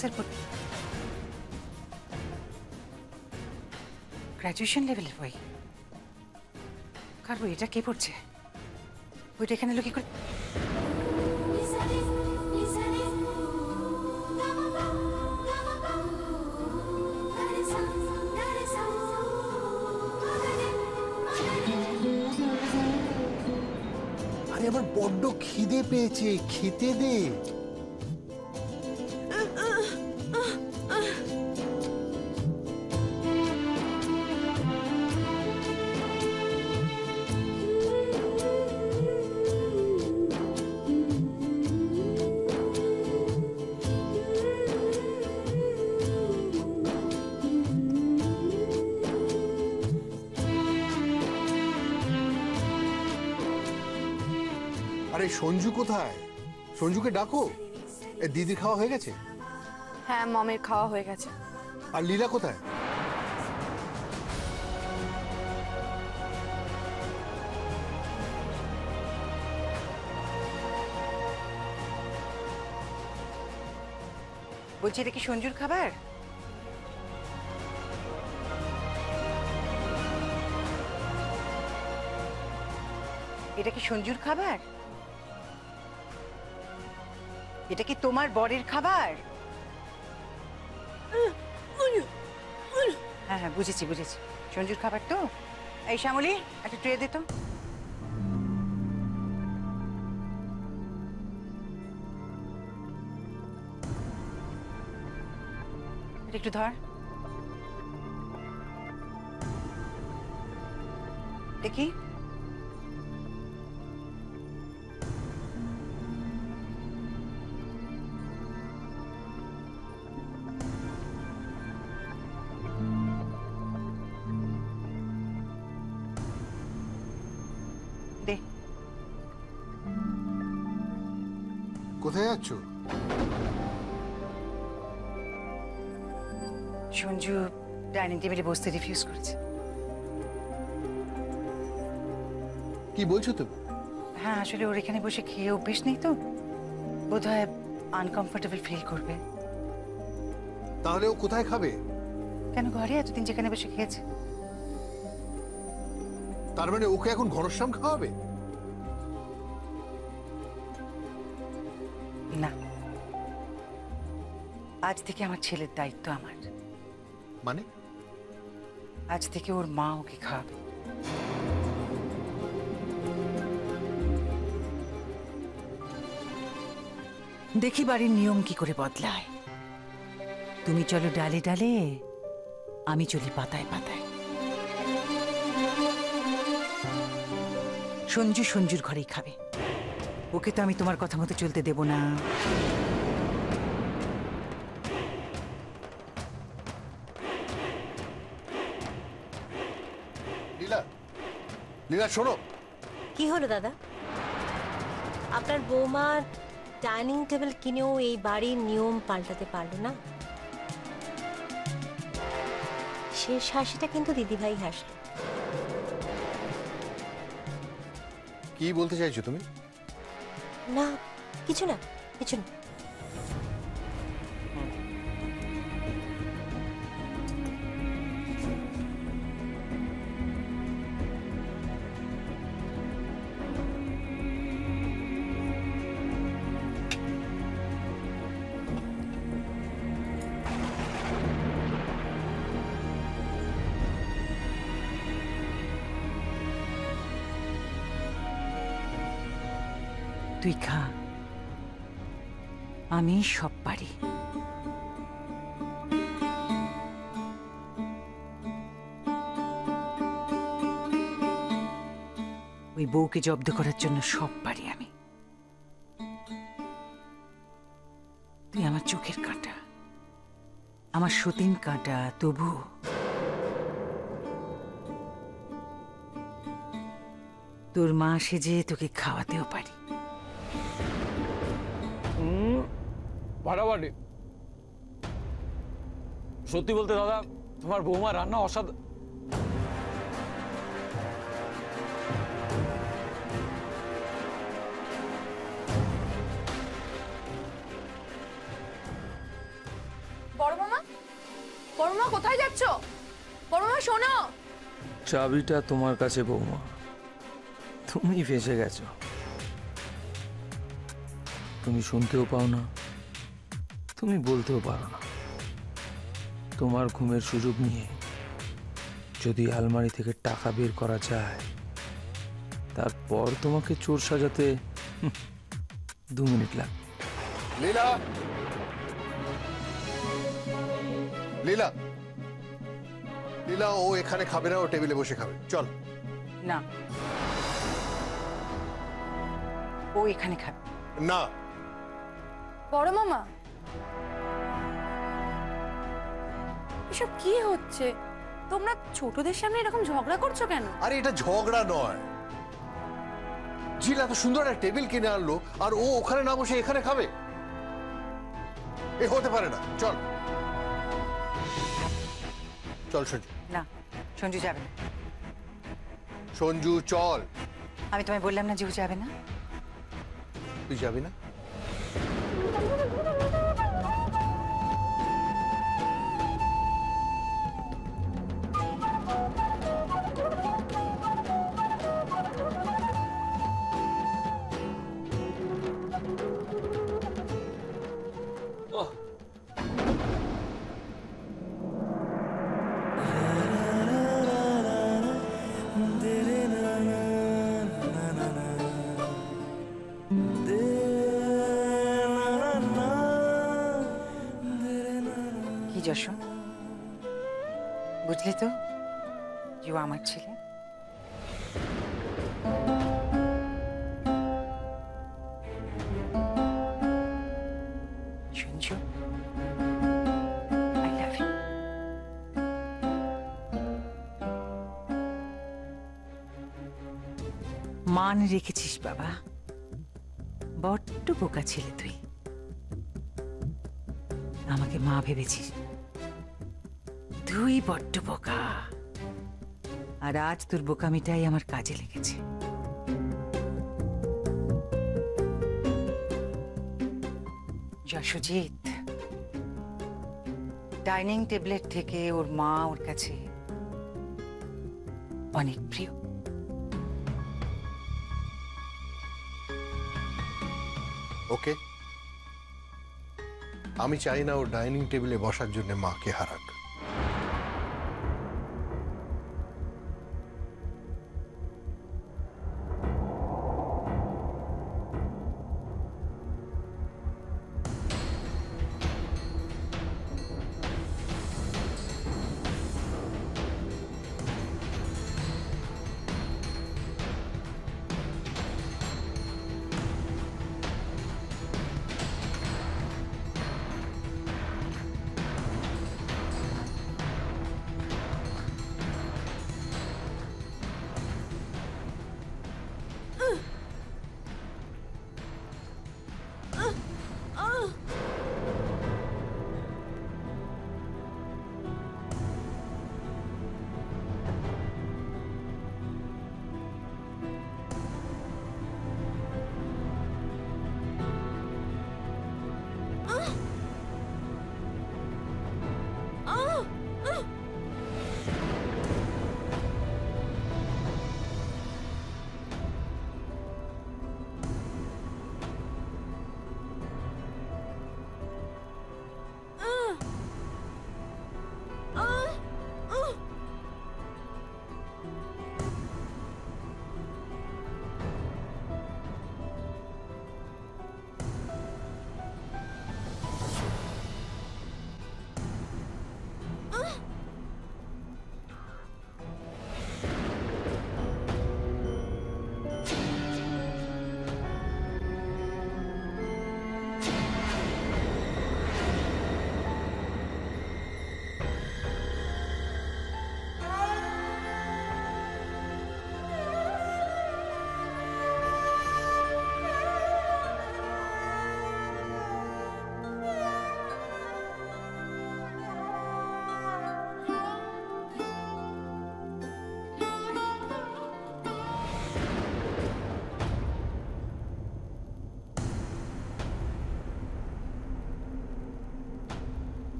মাস্টার্সের বই, গ্র্যাজুয়েশন লেভেলের বই। কার বই এটা? কে পড়ছে বইটা? এখানে লোকে করে আরে আমার বড্ড খিদে পেয়েছে, খেতে দে। আরে সঞ্জু কোথায়? সঞ্জুকে ডাকো। দিদির খাওয়া হয়ে গেছে? হ্যাঁ, মমের খাওয়া হয়ে গেছে। আর লীলা কোথায়? বলছি এটা কি সঞ্জুর খাবার? এটা কি সঞ্জুর খাবার? এটা কি তোমার বরের খাবার? হ্যাঁ হ্যাঁ, বুঝেছি বুঝেছি, সঞ্জুর খাবার তো। এই শ্যামলী, একটা ট্রে দে তো। এটা একটু ধর দেখি। দে। কোথায় যাচ্ছ? সঞ্জু ডাইনিং টেবিলে বসতে রিফিউজ করেছে। কি বলছো তুমি? হ্যাঁ, আসলে ওর এখানে বসে খেয়ে অভ্যেস নেই তো, বোধহয় আনকমফোর্টেবল ফিল করবে। তাহলে ও কোথায় খাবে? কেন, ঘরে এতদিন যেখানে বসে খেয়েছে। তার মানে ওকে এখন ঘনশ্যাম খাওয়াবে? না, আজ থেকে আমার ছেলের দায়িত্ব আমার। মানে? আজ থেকে ওর মা ওকে খাওয়াবে। দেখি বাড়ির নিয়ম কি করে বদলায়। তুমি চলো ডালে ডালে, আমি চলি পাতায় পাতায়। সঞ্জু সঞ্জুর ঘরেই খাবে, ওকে তো আমি তোমার কথা মতো চলতে দেব না। লীলা, লীলা শোনো। কি হলো দাদা? আপনার বৌমা ডাইনিং টেবিল কিনেও এই বাড়ির নিয়ম পাল্টাতে পারলো না। শেষ হাসিটা কিন্তু দিদিভাই হাসলো। কি বলতে চাইছো তুমি? না, কিছু না, কিছু না। তুই খা, আমি সব পারি। ওই বউকে জব্দ করার জন্য সব পারি আমি। তুই আমার চোখের কাঁটা, আমার সতীন কাঁটা, তবু তোর মা সেজে তোকে খাওয়াতেও পারি। ফাটাফাটি। সত্যি বলতে দাদা, তোমার বৌমা রান্না অসাধারণ। বড়মা কোথায় যাচ্ছ? বড়মা শোনো। চাবিটা তোমার কাছে বৌমা, তুমি ফেঁসে গেছো। তুমি শুনতেও পাও না, তুমি বলতেও পারো না। তোমার ঘুমের সুযোগ নিয়ে যদি আলমারি থেকে টাকা বের করা যায়, তারপর তোমাকে চোর সাজাতে 2 মিনিট লাগবে। লীলা, লীলা, লীলা, ও এখানে খাবে না, ও টেবিলে বসে খাবে। চল। না, ও এখানে খাবে না। বড় মামা, এসব কি হচ্ছে? তোমরা ছোটদের সামনে এরকম ঝগড়া করছো কেন? আরে এটা ঝগড়া নয়, জিল এত সুন্দর একটা টেবিল কিনে আনলো আর ও ওখানে না বসে এখানে খাবে? এ হতে পারে না। চল চল সঞ্জু। না, সঞ্জু যাবে না। সঞ্জু চল। আমি তোমায় বললাম না যে ও যাবে না। তুই যাবি না? কি যশো, বুঝলি তো যে ও আমার ছেলে। Sanju, I love you. মান রেখেছিস বাবা, বড্ড বোকা ছেলে তুই। আমাকে মা ভেবেছিস, তুই বড্ড বোকা। আর আজ তোর বোকামিটাই আমার কাজে লেগেছে। যশোজিৎ, ডাইনিং টেবিলের থেকে ওর মা ওর কাছে অনেক প্রিয়। ওকে, আমি চাই না ও ডাইনিং টেবিলে বসার জন্য মাকে হারাক।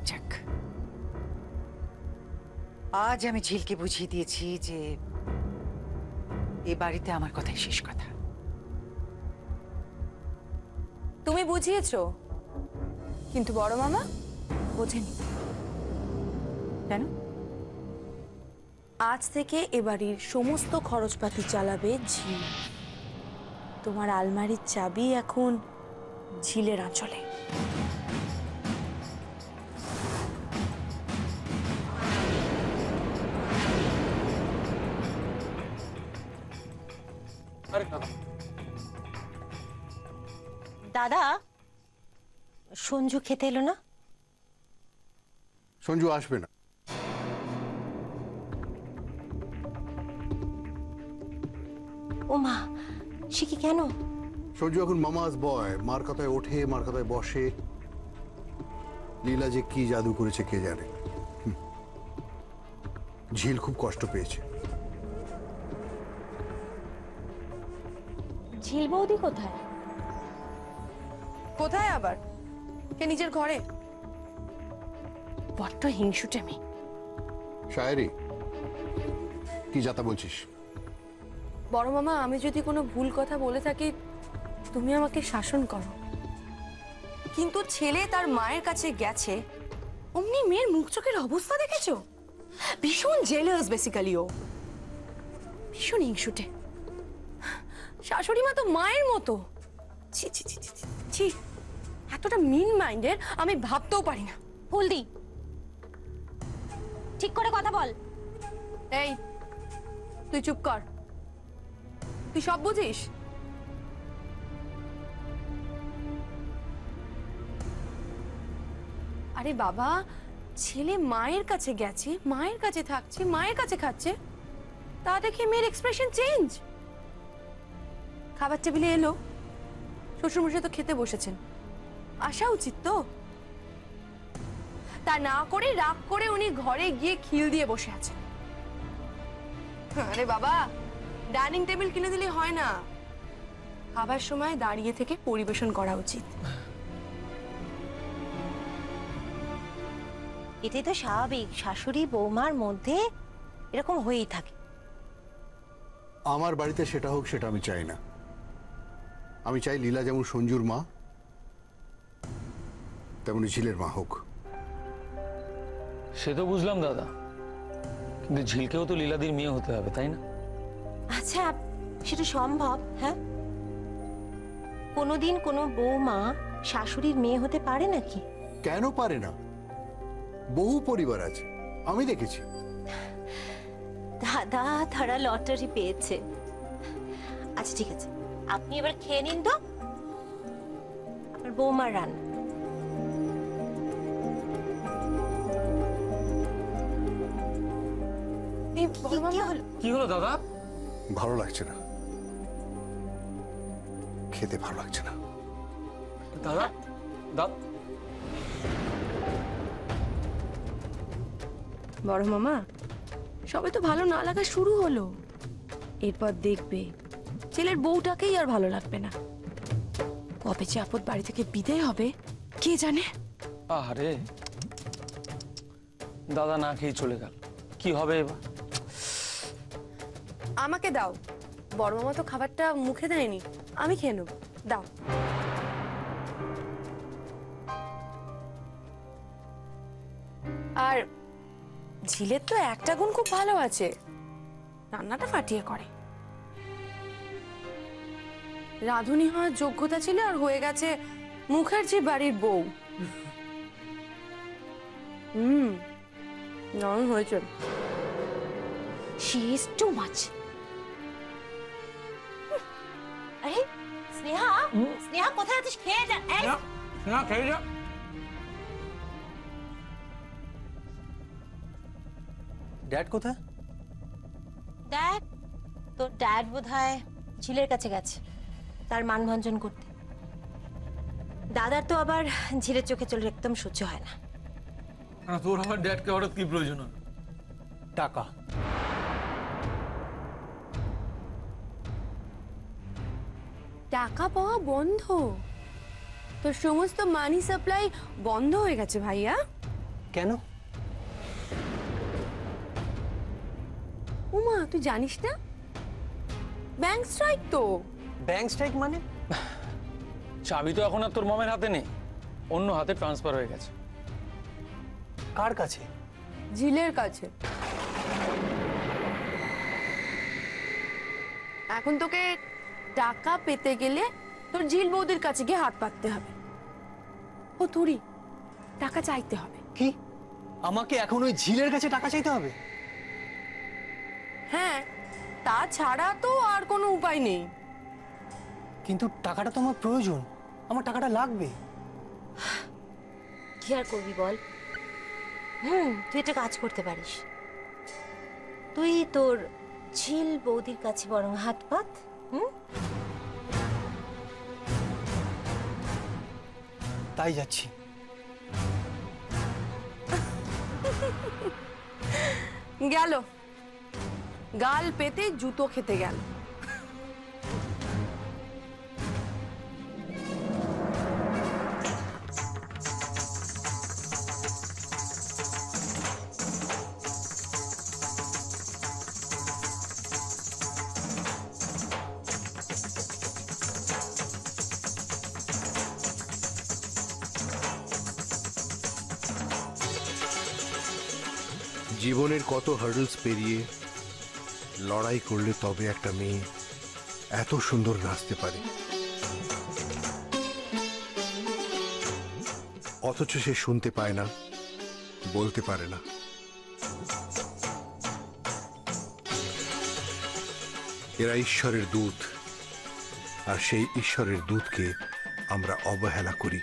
যাক, আজ আমি ঝিলকে বুঝিয়ে দিয়েছি যে এ বাড়িতে আমার কথাই শেষ কথা। তুমি বুঝিয়েছো, কিন্তু বড় মামা বোঝেনি। কেন? আজ থেকে এ বাড়ির সমস্ত খরচপাতি চালাবে ঝিল। তোমার আলমারির চাবি এখন ঝিলের আঁচলে। দাদা, সঞ্জু খেতে এলো না? সঞ্জু আসবে না। ও মা, সে কি কেন? সঞ্জু এখন মামাজ বয়, মার কথায় ওঠে, মার কথায় বসে। লীলা যে কি জাদু করেছে কে জানে। ঝিল খুব কষ্ট পেয়েছে। ঝিল বৌদি কোথায়? কোথায় আবার? কে নিজের ঘরে? বড্ড হিংসুটে মেয়ে। শায়েরি কি যাতা বলছিস? বড় মামা, আমি যদি কোনো ভুল কথা বলে থাকি তুমি আমাকে শাসন করো, কিন্তু ছেলে তার মায়ের কাছে গেছে, অমনি মেয়ের মুখ চোখের অবস্থা দেখেছো? ভীষণ জেলাস বেসিক্যালি ও, ভীষণ হিংসুটে। শাশুড়ি মা তো মায়ের মতো। ছি ছি ছি ছি ছি, এতটা মিন মাইন্ডের আমি ভাবতেও পারি না। হলদি, ঠিক করে কথা বল। এই, তুই চুপ কর। তুই সব বুঝিস। আরে বাবা, ছেলে মায়ের কাছে গেছে, মায়ের কাছে থাকছে, মায়ের কাছে খাচ্ছে, তা দেখে মেয়ের এক্সপ্রেশন চেঞ্জ। খাবার টেবিলে এলো, শ্বশুরমশাই তো খেতে বসেছেন, আসা উচিত তো। তা না করে রাগ করে উনি ঘরে গিয়ে খিল দিয়ে বসে আছেন। আরে বাবা, ডাইনিং টেবিল কিনে দিলে হয় না, খাবার সময় দাঁড়িয়ে থেকে পরিবেশন করা উচিত। এটাই তো স্বাভাবিক, শাশুড়ি বৌমার মধ্যে এরকম হয়েই থাকে। আমার বাড়িতে সেটা হোক, সেটা আমি চাই না। আমি চাই লীলা যেমন সঞ্জুর মা, তেমনি ঝিলের মা হোক। সে তো বুঝলাম দাদা, কিন্তু ঝিলকেও তো লীলাদির মেয়ে হতে হবে, তাই না? আচ্ছা, সেটা সম্ভব? হ্যাঁ, কোনোদিন কোনো বৌমা শাশুড়ির মেয়ে হতে পারে নাকি? কেন পারে না? বহু পরিবার আছে, আমি দেখেছি। দাদা তারা লটারি পেয়েছে। আচ্ছা ঠিক আছে, আপনি এবার খেয়ে নিন তো আপনার বৌমার রান্না। কি হলো দাদা? ভালো লাগছে না, খেতে ভালো লাগছে না। দাদা দাদা, বড় মামা, সবে তো ভালো না লাগা শুরু হলো, এরপর দেখবে ছেলের বউটাকেই আর ভালো লাগবে না। কবে যে আপদ বাড়ি থেকে বিদায় হবে কে জানে। আরে দাদা না খেয়ে চলে গেল, কি হবে এবার? আমাকে দাও, বড় মামা তো খাবারটা মুখে দেয়নি, আমি খেয়ে নেব, দাও। আর ঝিলের তো একটা গুণ খুব ভালো আছে, রান্নাটা ফাটিয়ে করে। রাঁধুনি হওয়ার যোগ্যতা ছিল আর হয়ে গেছে মুখার্জি বাড়ির বউ। নরম হয়েছে। She is too much. আরে স্নেহা, স্নেহা কোথায় আছিস? খেয়ে যা। এই না, খেয়ে যা। ড্যাড কোথায়? দেখ, তোর ড্যাড বোধহয় ঝিলের কাছে গেছে তার মানভঞ্জন করতে। দাদার তো আবার ঝিলের চোখে চলে একদম সহ্য হয় না। তোর আমার ড্যাডকে হঠাৎ কি প্রয়োজন? টাকা। টাকা পাওয়া বন্ধ, তোর সমস্ত মানি সাপ্লাই বন্ধ হয়ে গেছে ভাইয়া। কেন? উমা, তুই জানিস না? ব্যাংক স্ট্রাইক তো। ব্যাংক স্ট্রাইক মানে? চাবি তো এখন আর তোর মমের হাতে নেই, অন্য হাতে ট্রান্সফার হয়ে গেছে। কার কাছে? ঝিলের কাছে। এখন তোকে টাকা পেতে গেলে তোর ঝিল বৌদির কাছে গিয়ে হাত পাততে হবে। ও তোরই টাকা চাইতে হবে। কি? আমাকে এখন ওই ঝিলের কাছে টাকা চাইতে হবে? হ্যাঁ, তাছাড়া তো আর কোনো উপায় নেই। কিন্তু টাকাটা তো আমার প্রয়োজন, আমার টাকাটা লাগবে। কি আর করবি বল? তুই একটা কাজ করতে পারিস, তুই তোর ঝিল বৌদির কাছে বরং হাত পাত। তাই যাচ্ছি। গেল, গাল পেতে জুতো খেতে গেল। জীবনের কত হার্ডলস পেরিয়ে লড়াই করলে তবে একটা মেয়ে এত সুন্দর নাচতে পারে, অথচ সে শুনতে পায় না, বলতে পারে না। এরা ঈশ্বরের দূত, আর সেই ঈশ্বরের দূতকে আমরা অবহেলা করি।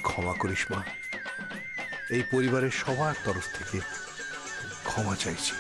ক্ষমা করিস মা, এই পরিবারের সবার তরফ থেকে ক্ষমা চাইছি।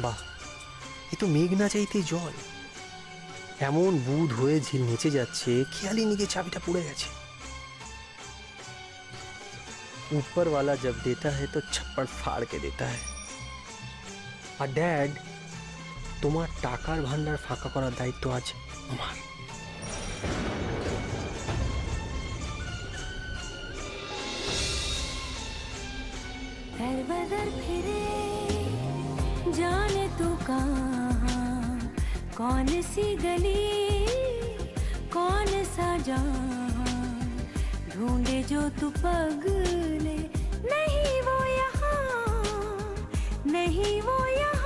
বাহ, এ তো মেঘ না চাইতেই জল। এমন বুধ হয়ে ঝিল নেচে যাচ্ছে, খেয়ালি নিকে চাবিটা পড়ে গেছে। ऊपर वाला जब देता है तो छप्पड़ फाड़ के देता है। আর ড্যাড, তোমার টাকার ভান্ডার ফাঁকা করার দায়িত্ব আজ আমার। दर फिरे जाने तू कहाँ, कौन सी गली कौन सा जहाँ, ढूंढे जो तू पगले, नहीं वो यहाँ नहीं वो यहाँ।